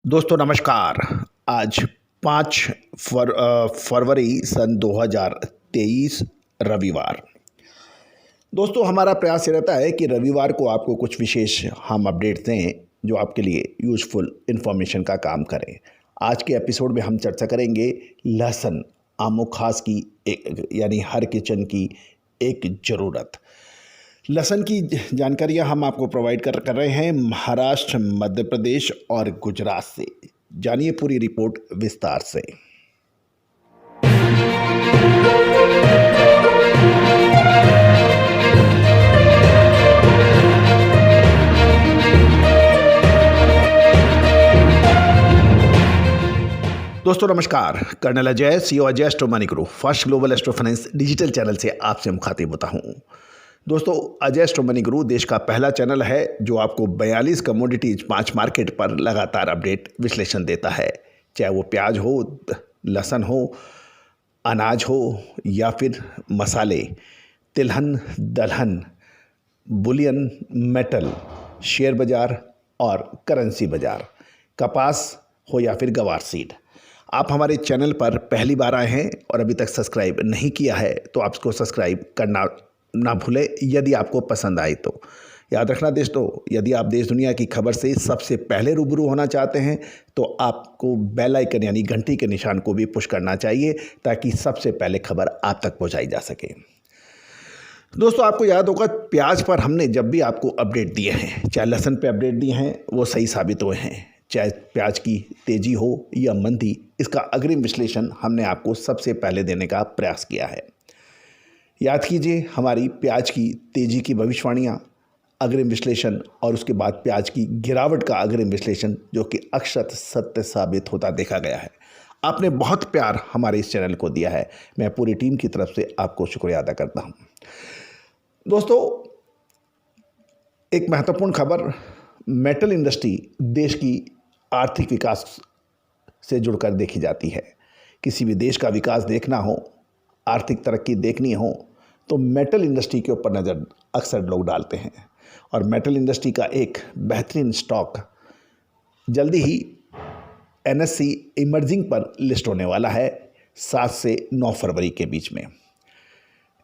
दोस्तों नमस्कार। आज 5 फरवरी सन 2023 रविवार। दोस्तों हमारा प्रयास ये रहता है कि रविवार को आपको कुछ विशेष हम अपडेट्स दें जो आपके लिए यूज़फुल इन्फॉर्मेशन का काम करें। आज के एपिसोड में हम चर्चा करेंगे लहसुन आमो खास की यानी हर किचन की एक ज़रूरत। लहसुन की जानकारियाँ हम आपको प्रोवाइड कर रहे हैं महाराष्ट्र, मध्य प्रदेश और गुजरात से। जानिए पूरी रिपोर्ट विस्तार से। दोस्तों नमस्कार। Colonel Ajay, CEO Ajay astro money group first global astro finance digital channel से आपसे मुखातिब होता हूँ। दोस्तों अजय एस्ट्रो मनी गुरु देश का पहला चैनल है जो आपको 42 कमोडिटीज 5 मार्केट पर लगातार अपडेट विश्लेषण देता है, चाहे वो प्याज हो, लहसुन हो, अनाज हो या फिर मसाले, तिलहन, दलहन, बुलियन, मेटल, शेयर बाजार और करेंसी बाजार, कपास हो या फिर गवार सीड। आप हमारे चैनल पर पहली बार आए हैं और अभी तक सब्सक्राइब नहीं किया है तो आप इसको सब्सक्राइब करना ना भूलें यदि आपको पसंद आए तो। याद रखना दोस्तों, यदि आप देश दुनिया की खबर से सबसे पहले रूबरू होना चाहते हैं तो आपको बेल आइकन यानी घंटी के निशान को भी पुश करना चाहिए ताकि सबसे पहले खबर आप तक पहुंचाई जा सके। दोस्तों आपको याद होगा प्याज पर हमने जब भी आपको अपडेट दिए हैं, चाहे लहसुन पे अपडेट दिए हैं, वो सही साबित हुए हैं। चाहे प्याज की तेज़ी हो या मंदी, इसका अग्रिम विश्लेषण हमने आपको सबसे पहले देने का प्रयास किया है। याद कीजिए हमारी प्याज की तेज़ी की भविष्यवाणियाँ, अग्रिम विश्लेषण और उसके बाद प्याज की गिरावट का अग्रिम विश्लेषण जो कि अक्षरशः सत्य साबित होता देखा गया है। आपने बहुत प्यार हमारे इस चैनल को दिया है, मैं पूरी टीम की तरफ से आपको शुक्रिया अदा करता हूँ। दोस्तों एक महत्वपूर्ण खबर, मेटल इंडस्ट्री देश की आर्थिक विकास से जुड़कर देखी जाती है। किसी भी देश का विकास देखना हो, आर्थिक तरक्की देखनी हो तो मेटल इंडस्ट्री के ऊपर नज़र अक्सर लोग डालते हैं और मेटल इंडस्ट्री का एक बेहतरीन स्टॉक जल्दी ही NSE इमर्जिंग पर लिस्ट होने वाला है 7 से 9 फरवरी के बीच में।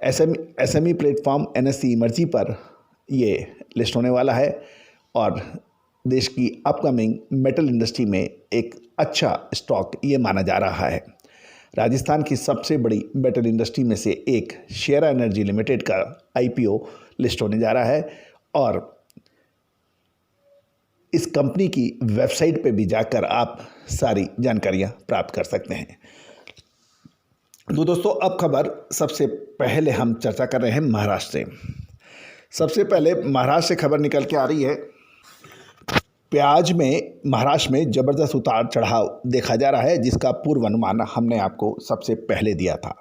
SME प्लेटफॉर्म NSE इमर्जिंग पर ये लिस्ट होने वाला है और देश की अपकमिंग मेटल इंडस्ट्री में एक अच्छा स्टॉक ये माना जा रहा है। राजस्थान की सबसे बड़ी मेटल इंडस्ट्री में से एक शेरा एनर्जी लिमिटेड का IPO लिस्ट होने जा रहा है और इस कंपनी की वेबसाइट पे भी जाकर आप सारी जानकारियां प्राप्त कर सकते हैं। तो दोस्तों अब खबर सबसे पहले हम चर्चा कर रहे हैं महाराष्ट्र से। सबसे पहले महाराष्ट्र से खबर निकल के आ रही है, प्याज में महाराष्ट्र में ज़बरदस्त उतार चढ़ाव देखा जा रहा है जिसका पूर्व अनुमान हमने आपको सबसे पहले दिया था।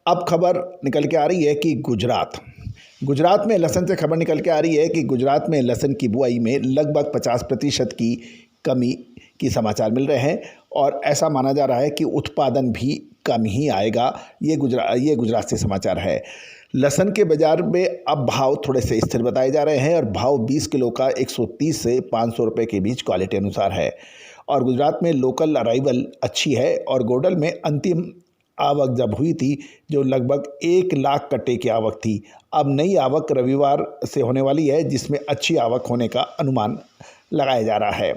अब खबर निकल के आ रही है कि गुजरात में लहसुन से खबर निकल के आ रही है कि गुजरात में लहसुन की बुआई में लगभग 50% की कमी की समाचार मिल रहे हैं और ऐसा माना जा रहा है कि उत्पादन भी कम ही आएगा। ये गुजरात से समाचार है। लहसुन के बाज़ार में अब भाव थोड़े से स्थिर बताए जा रहे हैं और भाव 20 किलो का 130 से 500 रुपये के बीच क्वालिटी अनुसार है और गुजरात में लोकल अराइवल अच्छी है और गोडल में अंतिम आवक जब हुई थी जो लगभग 1 लाख कट्टे की आवक थी, अब नई आवक रविवार से होने वाली है जिसमें अच्छी आवक होने का अनुमान लगाया जा रहा है।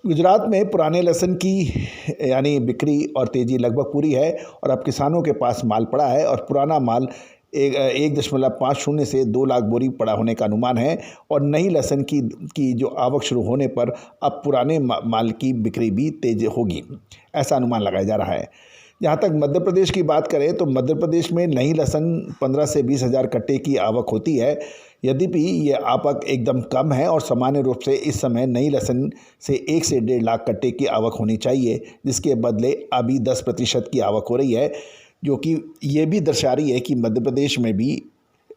गुजरात में पुराने लहसुन की यानी बिक्री और तेज़ी लगभग पूरी है और अब किसानों के पास माल पड़ा है और पुराना माल 1.50 से 2 लाख बोरी पड़ा होने का अनुमान है और नई लहसुन की जो आवक शुरू होने पर अब पुराने माल की बिक्री भी तेज होगी, ऐसा अनुमान लगाया जा रहा है। जहाँ तक मध्य प्रदेश की बात करें तो मध्य प्रदेश में नई लहसुन 15 से 20 हज़ार कट्टे की आवक होती है। यद्यपि ये आवक एकदम कम है और सामान्य रूप से इस समय नई लहसुन से 1 से 1.5 लाख कट्टे की आवक होनी चाहिए, जिसके बदले अभी 10% की आवक हो रही है, जो कि ये भी दर्शा रही है कि मध्य प्रदेश में भी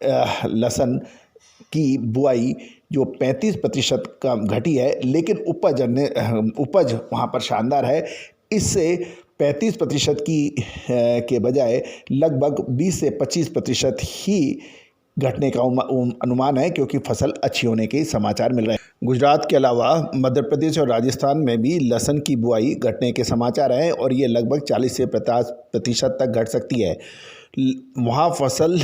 लहसुन की बुआई जो 35% कम घटी है, लेकिन उपज वहाँ पर शानदार है। इससे 35% की के बजाय लगभग 20 से 25% ही घटने का अनुमान है, क्योंकि फसल अच्छी होने के समाचार मिल रहे हैं। गुजरात के अलावा मध्य प्रदेश और राजस्थान में भी लहसुन की बुआई घटने के समाचार हैं और ये लगभग 40 से 50% तक घट सकती है। वहाँ फसल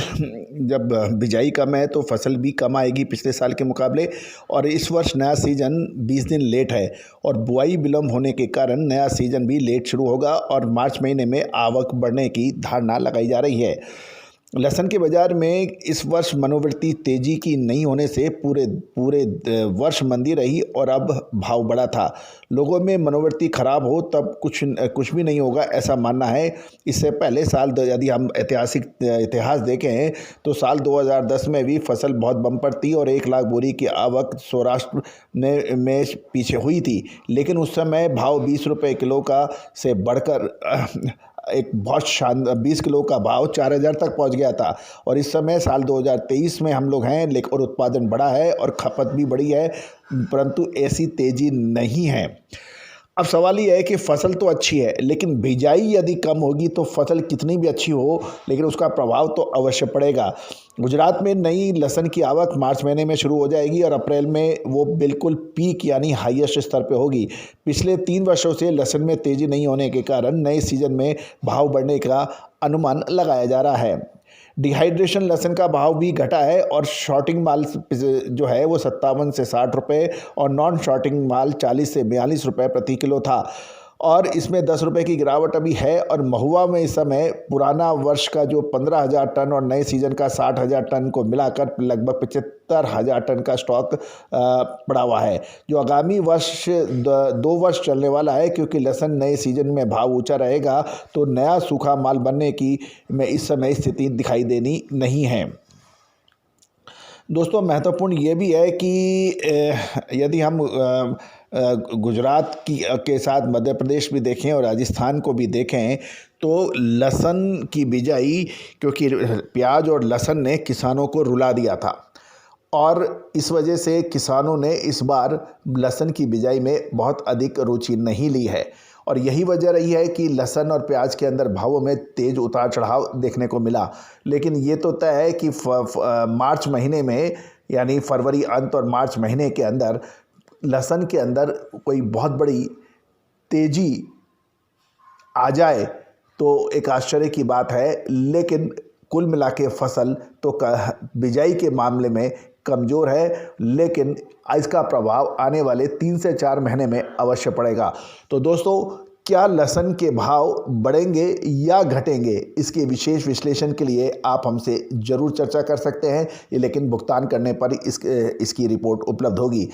जब बिजाई कम है तो फसल भी कम आएगी पिछले साल के मुकाबले, और इस वर्ष नया सीजन 20 दिन लेट है और बुआई विलम्ब होने के कारण नया सीजन भी लेट शुरू होगा और मार्च महीने में आवक बढ़ने की धारणा लगाई जा रही है। लहसुन के बाज़ार में इस वर्ष मनोवृत्ति तेज़ी की नहीं होने से पूरे वर्ष मंदी रही और अब भाव बढ़ा था। लोगों में मनोवृत्ति खराब हो तब कुछ भी नहीं होगा, ऐसा मानना है। इससे पहले साल यदि हम इतिहास देखें तो साल 2010 में भी फसल बहुत बम्पर थी और 1 लाख बोरी की आवक सौराष्ट्र में पीछे हुई थी, लेकिन उस समय भाव 20 रुपये किलो का से बढ़कर एक बहुत शानदार 20 किलो का भाव 4000 तक पहुंच गया था। और इस समय साल 2023 में हम लोग हैं, लेकिन और उत्पादन बढ़ा है और खपत भी बढ़ी है, परंतु ऐसी तेज़ी नहीं है। अब सवाल ये है कि फसल तो अच्छी है, लेकिन बिजाई यदि कम होगी तो फसल कितनी भी अच्छी हो, लेकिन उसका प्रभाव तो अवश्य पड़ेगा। गुजरात में नई लहसुन की आवक मार्च महीने में शुरू हो जाएगी और अप्रैल में वो बिल्कुल पीक यानी हाईएस्ट स्तर पे होगी। पिछले 3 वर्षों से लहसुन में तेज़ी नहीं होने के कारण नए सीजन में भाव बढ़ने का अनुमान लगाया जा रहा है। डिहाइड्रेशन लहसुन का भाव भी घटा है और शॉर्टिंग माल जो है वो 57 से 60 रुपये और नॉन शॉर्टिंग माल 40 से 42 रुपये प्रति किलो था, और इसमें 10 रुपये की गिरावट अभी है। और महुआ में इस समय पुराना वर्ष का जो 15,000 टन और नए सीजन का 60,000 टन को मिलाकर लगभग 75,000 टन का स्टॉक पड़ा हुआ है, जो आगामी वर्ष 2 वर्ष चलने वाला है, क्योंकि लहसुन नए सीजन में भाव ऊंचा रहेगा तो नया सूखा माल बनने की में इस समय स्थिति दिखाई देनी नहीं है। दोस्तों, महत्वपूर्ण ये भी है कि यदि हम गुजरात के साथ मध्य प्रदेश भी देखें और राजस्थान को भी देखें तो लहसुन की बिजाई, क्योंकि प्याज और लहसुन ने किसानों को रुला दिया था और इस वजह से किसानों ने इस बार लहसुन की बिजाई में बहुत अधिक रुचि नहीं ली है, और यही वजह रही है कि लहसुन और प्याज के अंदर भावों में तेज़ उतार चढ़ाव देखने को मिला। लेकिन ये तो तय है कि मार्च महीने में, यानी फरवरी अंत और मार्च महीने के अंदर लहसुन के अंदर कोई बहुत बड़ी तेज़ी आ जाए तो एक आश्चर्य की बात है, लेकिन कुल मिला के फसल तो बिजाई के मामले में कमज़ोर है, लेकिन इसका प्रभाव आने वाले 3 से 4 महीने में अवश्य पड़ेगा। तो दोस्तों, क्या लहसुन के भाव बढ़ेंगे या घटेंगे, इसके विशेष विश्लेषण के लिए आप हमसे ज़रूर चर्चा कर सकते हैं, लेकिन भुगतान करने पर इसकी रिपोर्ट उपलब्ध होगी।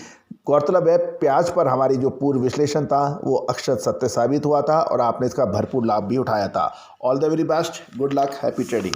गौरतलब है, प्याज पर हमारी जो पूर्व विश्लेषण था वो अक्षर सत्य साबित हुआ था और आपने इसका भरपूर लाभ भी उठाया था। All the very best, good luck, happy trading.